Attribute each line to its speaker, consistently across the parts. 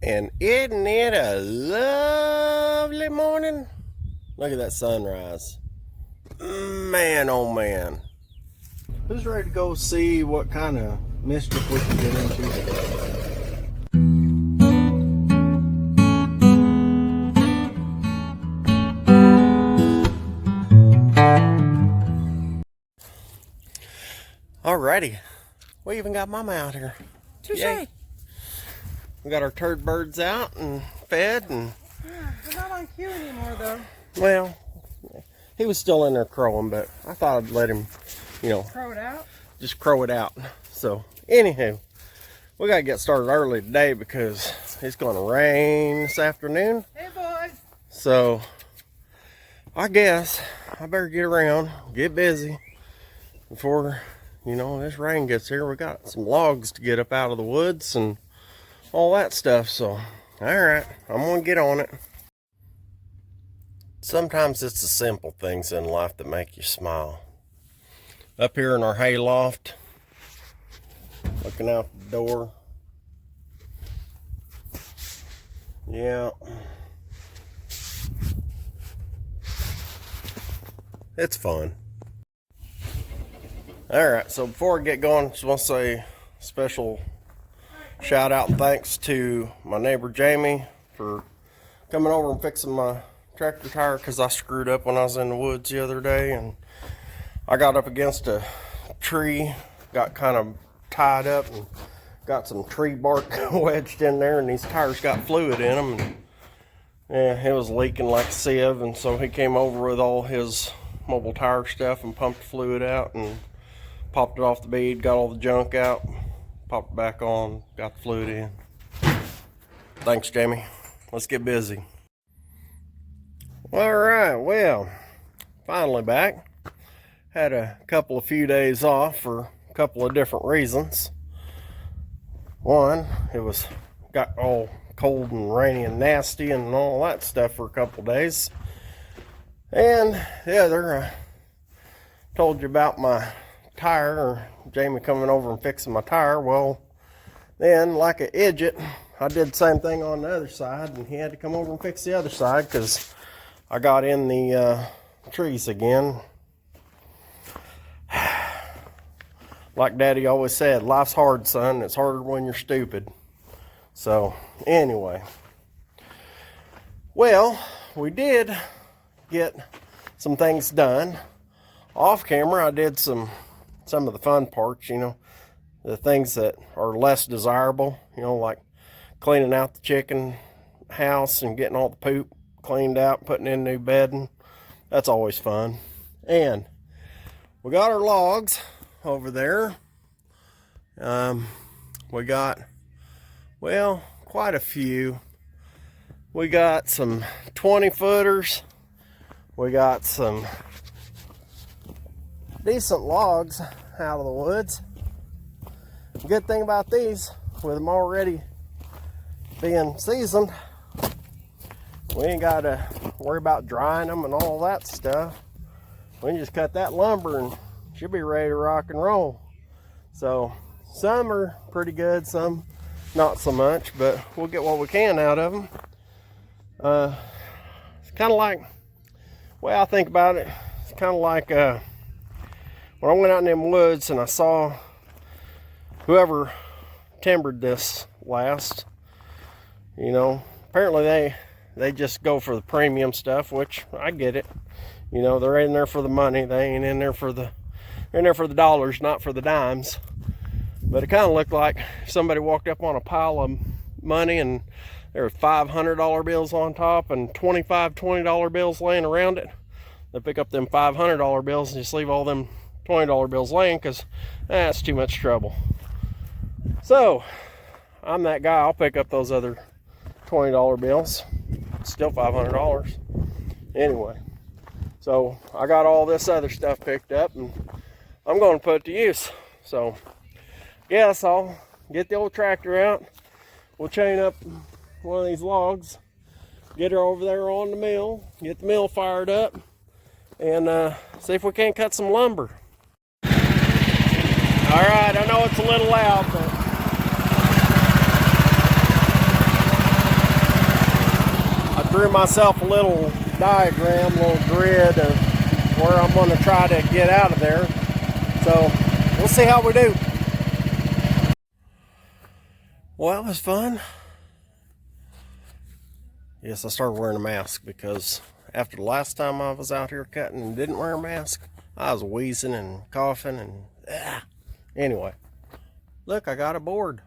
Speaker 1: And isn't it a lovely morning? Look at that sunrise. Man, oh man. Who's ready to go see what kind of mischief we can get into today? Alrighty. We even got Mama out here.
Speaker 2: Touché.
Speaker 1: We got our turd birds out and fed and...
Speaker 2: Yeah, they're not on cue anymore though.
Speaker 1: Well, he was still in there crowing, but I thought I'd let him,
Speaker 2: Crow it out?
Speaker 1: just crow it out. So, anywho, we got to get started early today because it's going to rain this afternoon.
Speaker 2: Hey boys.
Speaker 1: So, I guess I better get around, get busy before, this rain gets here. We got some logs to get up out of the woods and all that stuff. So, alright, I'm going to get on it. Sometimes it's the simple things in life that make you smile. Up here in our hay loft, looking out the door. Yeah. It's fun. Alright, so before I get going, I just want to say special shout out and thanks to my neighbor Jamie for coming over and fixing my tractor tire because I screwed up when I was in the woods the other day and I got up against a tree, got kind of tied up and got some tree bark wedged in there, and these tires got fluid in them, and yeah, it was leaking like a sieve. And so he came over with all his mobile tire stuff and pumped the fluid out and popped it off the bead, got all the junk out, popped it back on, got the fluid in. Thanks, Jamie. Let's get busy. All right, well, finally back. Had a few days off for a couple of different reasons. One, it got all cold and rainy and nasty and all that stuff for a couple of days. And the other, told you about my tire, or Jamie coming over and fixing my tire. Well, then, like an idiot, I did the same thing on the other side, and he had to come over and fix the other side because I got in the trees again. Like Daddy always said, life's hard, son. It's harder when you're stupid. So, anyway. Well, we did get some things done. Off camera, I did some of the fun parts, the things that are less desirable, like cleaning out the chicken house and getting all the poop cleaned out, putting in new bedding. That's always fun. And we got our logs over there. We got, well, quite a few. We got some 20 footers. We got some decent logs out of the woods. The good thing about these, with them already being seasoned, we ain't got to worry about drying them and all that stuff. We can just cut that lumber and she'll be ready to rock and roll. So some are pretty good, some not so much, but we'll get what we can out of them. It's kind of like, the way I think about it, it's kind of like when I went out in them woods and I saw whoever timbered this last, apparently they just go for the premium stuff, which I get it. They're in there for the money. They ain't in there they're in there for the dollars, not for the dimes. But it kind of looked like somebody walked up on a pile of money and there were $500 bills on top and $20 bills laying around it. They pick up them $500 bills and just leave all them $20 bills laying because that's too much trouble. So, I'm that guy. I'll pick up those other $20 bills. Still $500. Anyway, so I got all this other stuff picked up and I'm going to put it to use. So, yes, I'll get the old tractor out. We'll chain up one of these logs, get her over there on the mill, get the mill fired up, and see if we can't cut some lumber. All right, I know it's a little loud, but drew myself a little diagram, little grid of where I'm going to try to get out of there. So we'll see how we do. Well, that was fun. Yes, I started wearing a mask because after the last time I was out here cutting and didn't wear a mask, I was wheezing and coughing and anyway. Look, I got a board.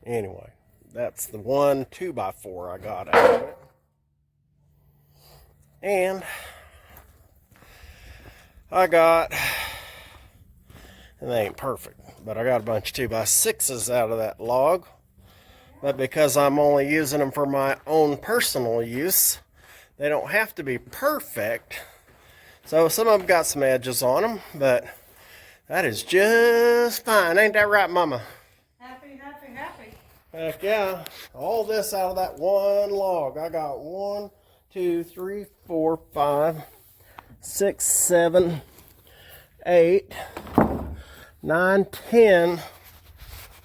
Speaker 1: Anyway, that's the 1 2x4 I got out of it. And I got, and they ain't perfect, but I got a bunch of 2x6s out of that log. But because I'm only using them for my own personal use, they don't have to be perfect. So some of them got some edges on them, but that is just fine. Ain't that right, Mama?
Speaker 2: Happy, happy, happy.
Speaker 1: Heck yeah. All this out of that one log. I got 1, 2, 3, 4, 5, 6, 7, 8, 9, 10,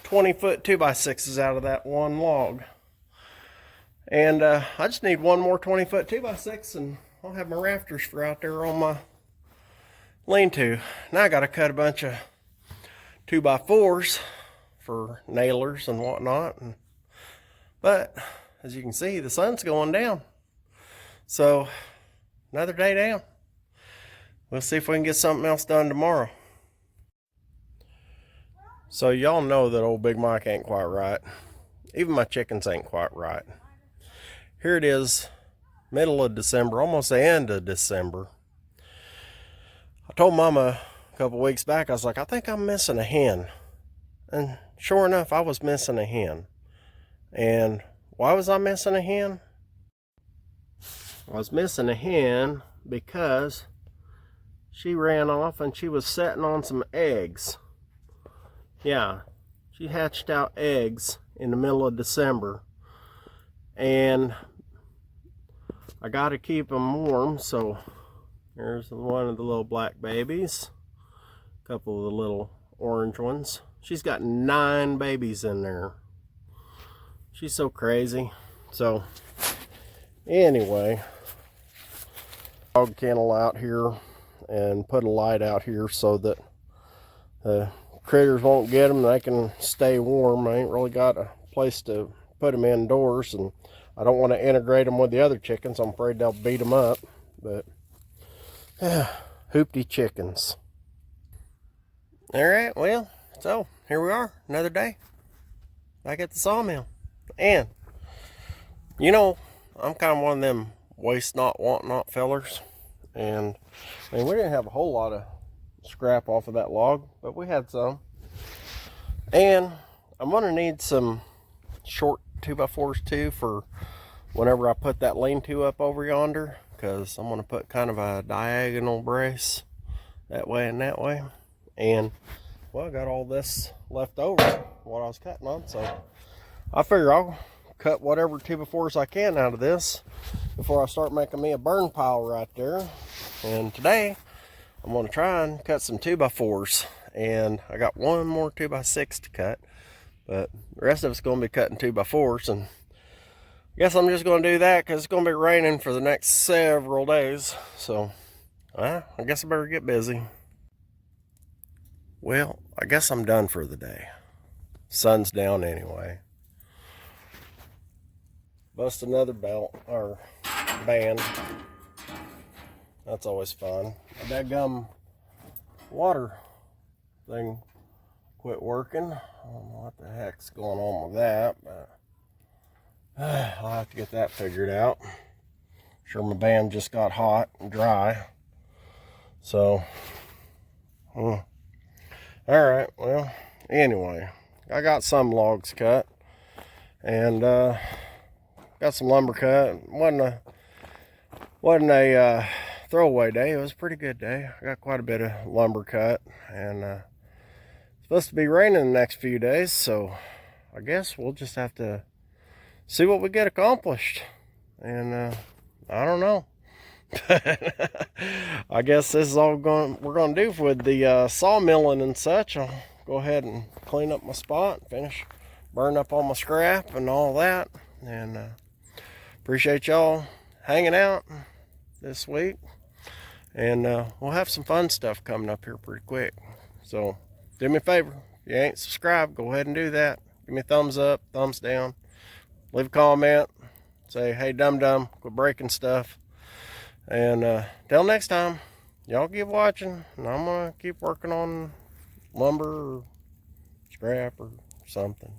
Speaker 1: 20-foot 2x6s out of that one log. And I just need one more 20-foot 2x6 and I'll have my rafters for out there on my lean-to. Now I got to cut a bunch of 2x4s for nailers and whatnot. But as you can see, the sun's going down. So another day down. We'll see if we can get something else done tomorrow. So y'all know that old Big Mike ain't quite right. Even my chickens ain't quite right. Here it is, middle of December, almost the end of December. I told Mama a couple weeks back, I was like, I think I'm missing a hen. And sure enough, I was missing a hen. And why was I missing a hen? I was missing a hen because she ran off and she was setting on some eggs. Yeah, she hatched out eggs in the middle of December. And I got to keep them warm, so here's one of the little black babies. A couple of the little orange ones. She's got 9 babies in there. She's so crazy. So, anyway, dog kennel out here and put a light out here so that the critters won't get them. They can stay warm. I ain't really got a place to put them indoors, and I don't want to integrate them with the other chickens. I'm afraid they'll beat them up. But Hoopty chickens. All right, well, so here we are, another day back at the sawmill. And you know, I'm kind of one of them waste not, want not fellers. And I mean, we didn't have a whole lot of scrap off of that log, but we had some. And I'm gonna need some short 2x4s too for whenever I put that lean-to up over yonder, because I'm gonna put kind of a diagonal brace that way and that way. And well, I got all this left over what I was cutting on, so I figure I'll cut whatever 2x4s I can out of this before I start making me a burn pile right there. And today I'm going to try and cut some 2x4s, and I got one more 2x6 to cut, but the rest of it's going to be cutting 2x4s. And I guess I'm just going to do that because it's going to be raining for the next several days. So I guess I better get busy. Well, I guess I'm done for the day. Sun's down anyway. Bust another belt or band. That's always fun. That gum water thing quit working. I don't know what the heck's going on with that, but I'll have to get that figured out. Sure, my band just got hot and dry. So, all right. Well, anyway, I got some logs cut and got some lumber cut. Wasn't a throwaway day. It was a pretty good day. I got quite a bit of lumber cut, and it's supposed to be raining the next few days, so I guess we'll just have to see what we get accomplished. And I don't know. I guess this is all we're going to do with the sawmilling and such. I'll go ahead and clean up my spot, burn up all my scrap and all that, and appreciate y'all hanging out this week. And we'll have some fun stuff coming up here pretty quick. So do me a favor. If you ain't subscribed, go ahead and do that. Give me a thumbs up, thumbs down. Leave a comment. Say, hey, dum-dum, quit breaking stuff. And till next time, y'all keep watching. And I'm going to keep working on lumber or scrap or something.